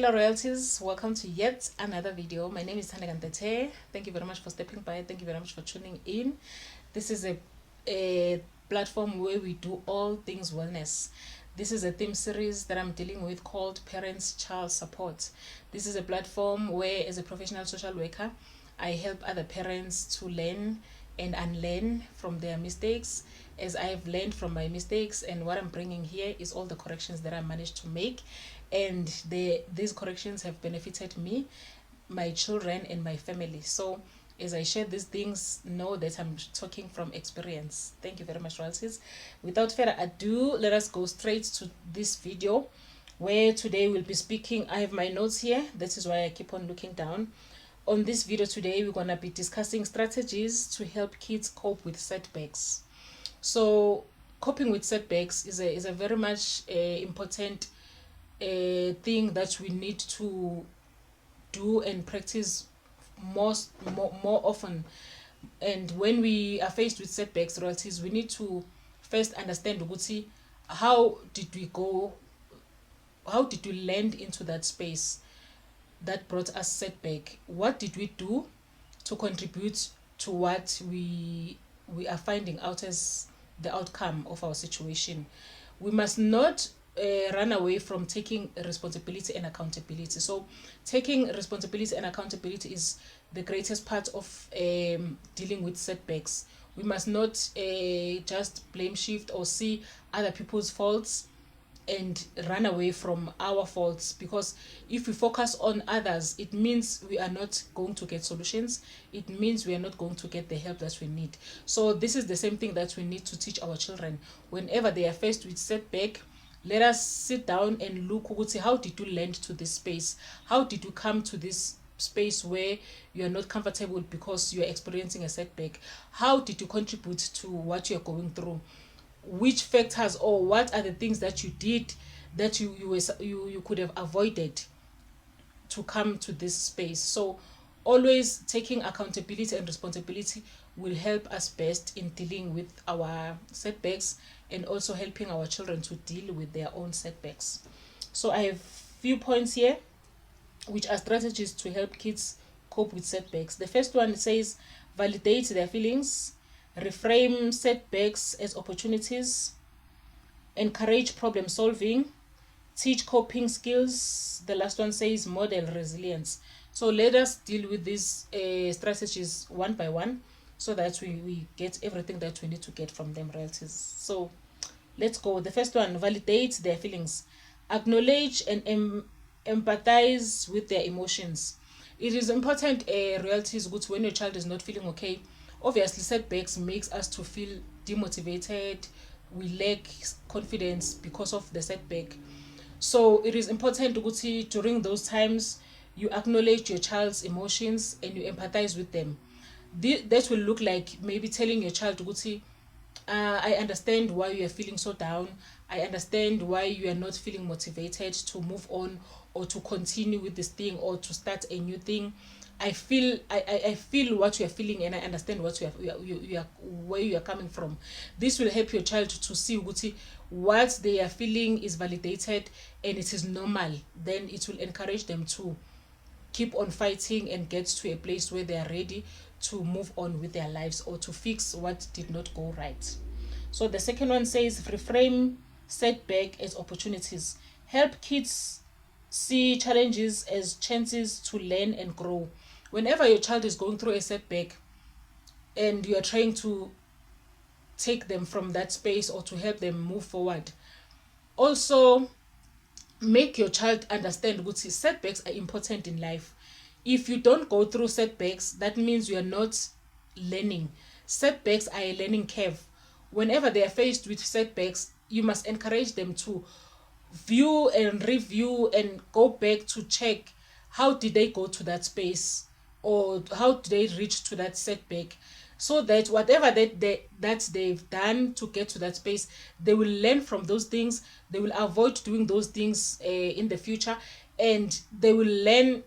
Hello Royalties, welcome to yet another video. My name is Thank you very much for stepping by. Thank you very much for tuning in. This is a platform where we do all things wellness. This is a theme series that I'm dealing with called Parents Child Support. This is a platform where, as a professional social worker, I help other parents to learn and unlearn from their mistakes, as I've learned from my mistakes. And what I'm bringing here is all the corrections that I managed to make, and these corrections have benefited me, my children, and my family. So as I share these things, know that I'm talking from experience. Thank you very much, Royalties. Without further ado, let us go straight to this video, where today we'll be speaking. I have my notes here. This is why I keep on looking down. On this video today, we're going to be discussing strategies to help kids cope with setbacks. So coping with setbacks is a very much important thing that we need to do and practice more often. And when we are faced with setbacks, Royalties, we need to first understand how did we land into that space that brought us setback. What did we do to contribute to what we are finding out as the outcome of our situation? We must not run away from taking responsibility and accountability. So taking responsibility and accountability is the greatest part of dealing with setbacks. We must not just blame shift or see other people's faults and run away from our faults, because if we focus on others, it means we are not going to get solutions. It means we are not going to get the help that we need. So this is the same thing that we need to teach our children. Whenever they are faced with setback, let us sit down and look, how did you land to this space? How did you come to this space where you are not comfortable because you are experiencing a setback? How did you contribute to what you are going through? Which factors, or what are the things that you did that you could have avoided to come to this space? So always taking accountability and responsibility will help us best in dealing with our setbacks, and also helping our children to deal with their own setbacks. So I have few points here, which are strategies to help kids cope with setbacks. The first one says validate their feelings, reframe setbacks as opportunities, encourage problem solving, teach coping skills. The last one says model resilience. So let us deal with these strategies one by one, so that we get everything that we need to get from them, Royalties. So let's go. The first one, validate their feelings. Acknowledge and empathize with their emotions. It is important, Royalties, good when your child is not feeling okay. Obviously, setbacks makes us to feel demotivated. We lack confidence because of the setback. So it is important to during those times you acknowledge your child's emotions and you empathize with them. That will look like maybe telling your child, I understand why you are feeling so down. I understand why you are not feeling motivated to move on or to continue with this thing or to start a new thing. I feel what you are feeling, and I understand what you are where you are coming from. This will help your child to see what they are feeling is validated and it is normal. Then it will encourage them to keep on fighting and get to a place where they are ready to move on with their lives or to fix what did not go right. So the second one says reframe setback as opportunities. Help kids see challenges as chances to learn and grow. Whenever your child is going through a setback and you are trying to take them from that space or to help them move forward, also make your child understand that setbacks are important in life. If you don't go through setbacks, that means you are not learning. Setbacks are a learning curve. Whenever they are faced with setbacks, you must encourage them to view and review and go back to check how did they go to that space, or how did they reach to that setback, so that whatever that they've done to get to that space, they will learn from those things. They will avoid doing those things in the future, and they will learn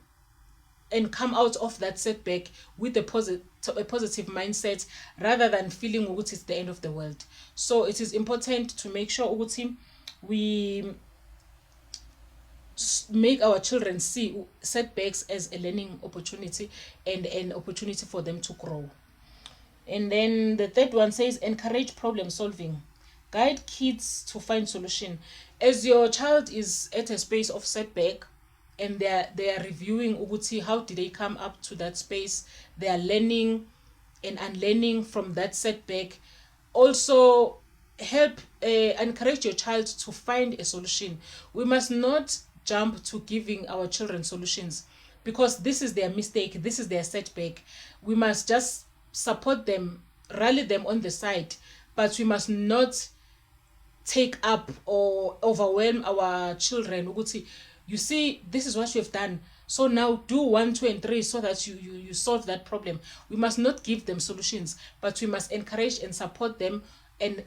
and come out of that setback with a positive mindset, rather than feeling it's the end of the world. So it is important to make sure we make our children see setbacks as a learning opportunity and an opportunity for them to grow. And then the third one says encourage problem solving. Guide kids to find solution. As your child is at a space of setback and they are reviewing ukuthi how did they come up to that space, they are learning and unlearning from that setback. Also help encourage your child to find a solution. We must not jump to giving our children solutions because this is their mistake, this is their setback. We must just support them, rally them on the side, but we must not take up or overwhelm our children ukuthi you see this is what you have done, so now do 1 2 and 3 so that you solve that problem. We must not give them solutions, but we must encourage and support them and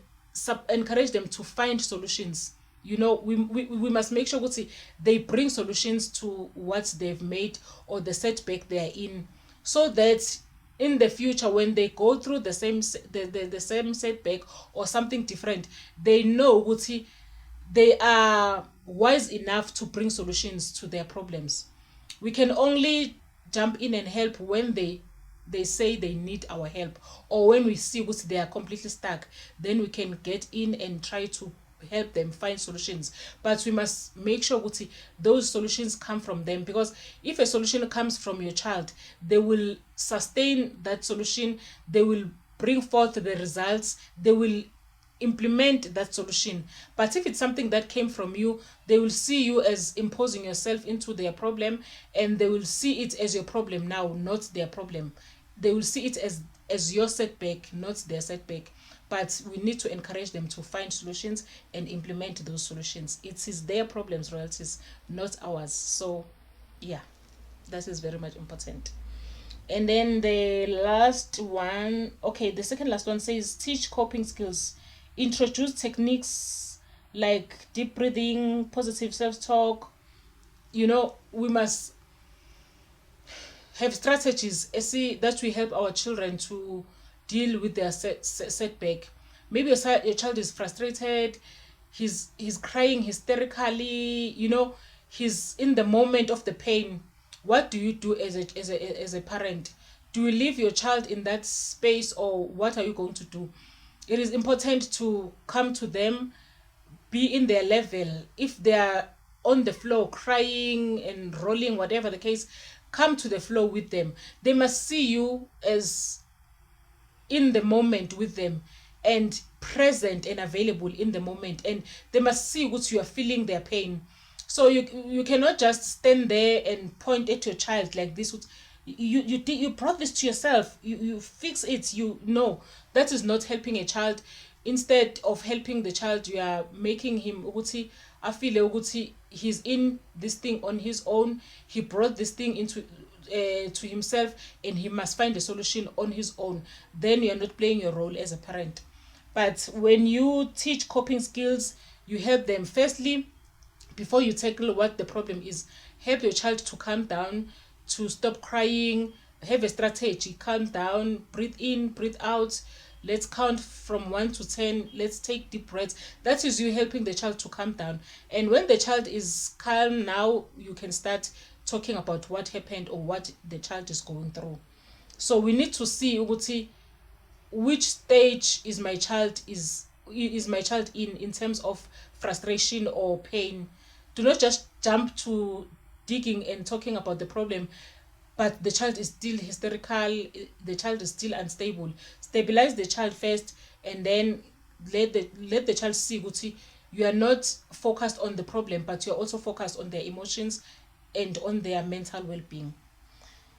encourage them to find solutions. We must make sure ukuthi they bring solutions to what they've made or the setback they are in, so that in the future when they go through the same setback or something different, they know ukuthi they are wise enough to bring solutions to their problems. We can only jump in and help when they say they need our help, or when we see what they are completely stuck, then we can get in and try to help them find solutions. But we must make sure that those solutions come from them, because if a solution comes from your child, they will sustain that solution, they will bring forth the results, they will implement that solution. But if it's something that came from you, they will see you as imposing yourself into their problem, and they will see it as your problem now, not their problem. They will see it as your setback, not their setback. But we need to encourage them to find solutions and implement those solutions. It is their problems, royalties, not ours. So yeah, that is very much important. And then the last one, okay, the second last one says teach coping skills. Introduce techniques like deep breathing, positive self-talk. We must have strategies that we help our children to deal with their setback. Maybe your child is frustrated, he's crying hysterically, he's in the moment of the pain. What do you do as a parent? Do you leave your child in that space, or what are you going to do? It is important to come to them, be in their level. If they are on the floor crying and rolling, whatever the case, come to the floor with them. They must see you as in the moment with them and present and available in the moment, and they must see what you are feeling their pain. So you cannot just stand there and point at your child like this. You brought this to yourself, you fix it. That is not helping a child. Instead of helping the child, you are making him ukuthi afile ukuthi he's in this thing on his own. He brought this thing into to himself, and he must find a solution on his own. Then you are not playing your role as a parent. But when you teach coping skills, you help them, firstly, before you tackle what the problem is, help your child to calm down, to stop crying, have a strategy, calm down, breathe in, breathe out. Let's count from 1 to 10. Let's take deep breaths. That is you helping the child to calm down. And when the child is calm, now you can start talking about what happened or what the child is going through. So we need to see which stage is my child in terms of frustration or pain. Do not just jump to digging and talking about the problem, but the child is still hysterical, the child is still unstable. Stabilize the child first, and then let the child see ukuthi you are not focused on the problem, but you are also focused on their emotions and on their mental well-being.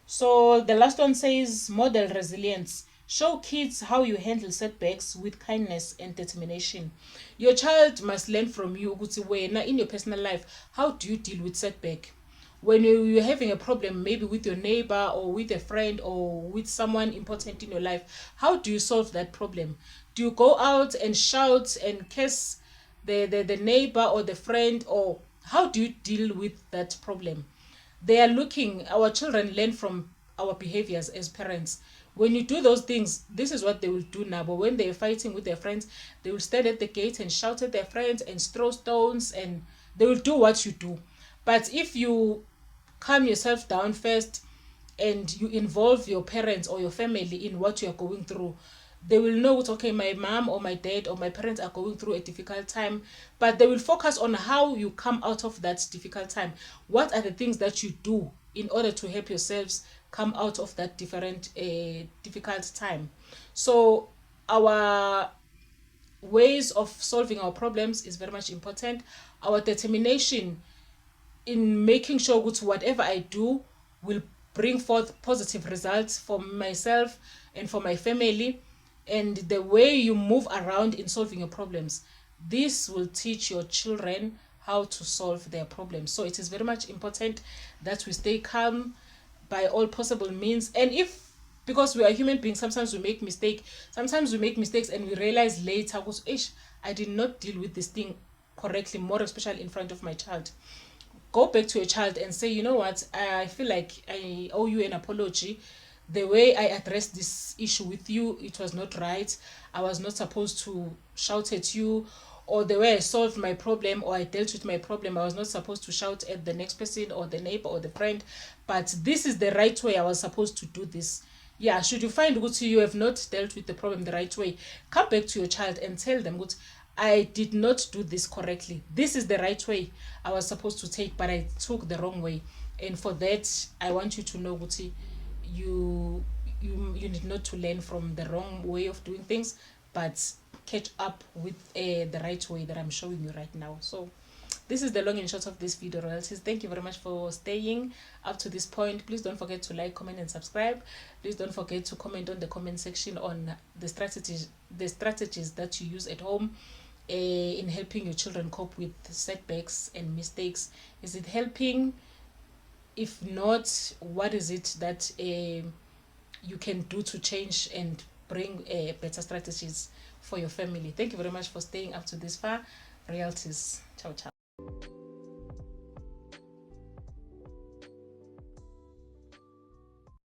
So the last one says model resilience. Show kids how you handle setbacks with kindness and determination. Your child must learn from you ukuthi wena in your personal life, how do you deal with setback? When you're having a problem, maybe with your neighbor or with a friend or with someone important in your life, how do you solve that problem? Do you go out and shout and curse the neighbor or the friend, or how do you deal with that problem? Our children learn from our behaviors as parents. When you do those things, this is what they will do now. But when they're fighting with their friends, they will stand at the gate and shout at their friends and throw stones, and they will do what you do. But if you calm yourself down first and you involve your parents or your family in what you are going through, they will know that, okay, my mom or my dad or my parents are going through a difficult time, but they will focus on how you come out of that difficult time. What are the things that you do in order to help yourselves come out of that difficult time? So our ways of solving our problems is very much important. Our determination in making sure that whatever I do will bring forth positive results for myself and for my family, and the way you move around in solving your problems, this will teach your children how to solve their problems. So it is very much important that we stay calm by all possible means. And if, because we are human beings, sometimes we make mistakes and we realize later, ish, I did not deal with this thing correctly, more especially in front of my child. Go back to your child and say, you know what, I feel like I owe you an apology. The way I addressed this issue with you, it was not right. I was not supposed to shout at you. Or the way I solved my problem or I dealt with my problem, I was not supposed to shout at the next person or the neighbor or the friend. But this is the right way I was supposed to do this. Yeah, should you find good you have not dealt with the problem the right way, come back to your child and tell them, good, I did not do this correctly. This is the right way I was supposed to take, but I took the wrong way. And for that, I want you to know, Guti, you you need not to learn from the wrong way of doing things, but catch up with the right way that I'm showing you right now. So this is the long and short of this video, royalties. Thank you very much for staying up to this point. Please don't forget to like, comment and subscribe. Please don't forget to comment on the comment section on the strategies that you use at home in helping your children cope with setbacks and mistakes. Is it helping? If not, what is it that you can do to change and bring better strategies for your family? Thank you very much for staying up to this far. Royalties. Ciao, ciao.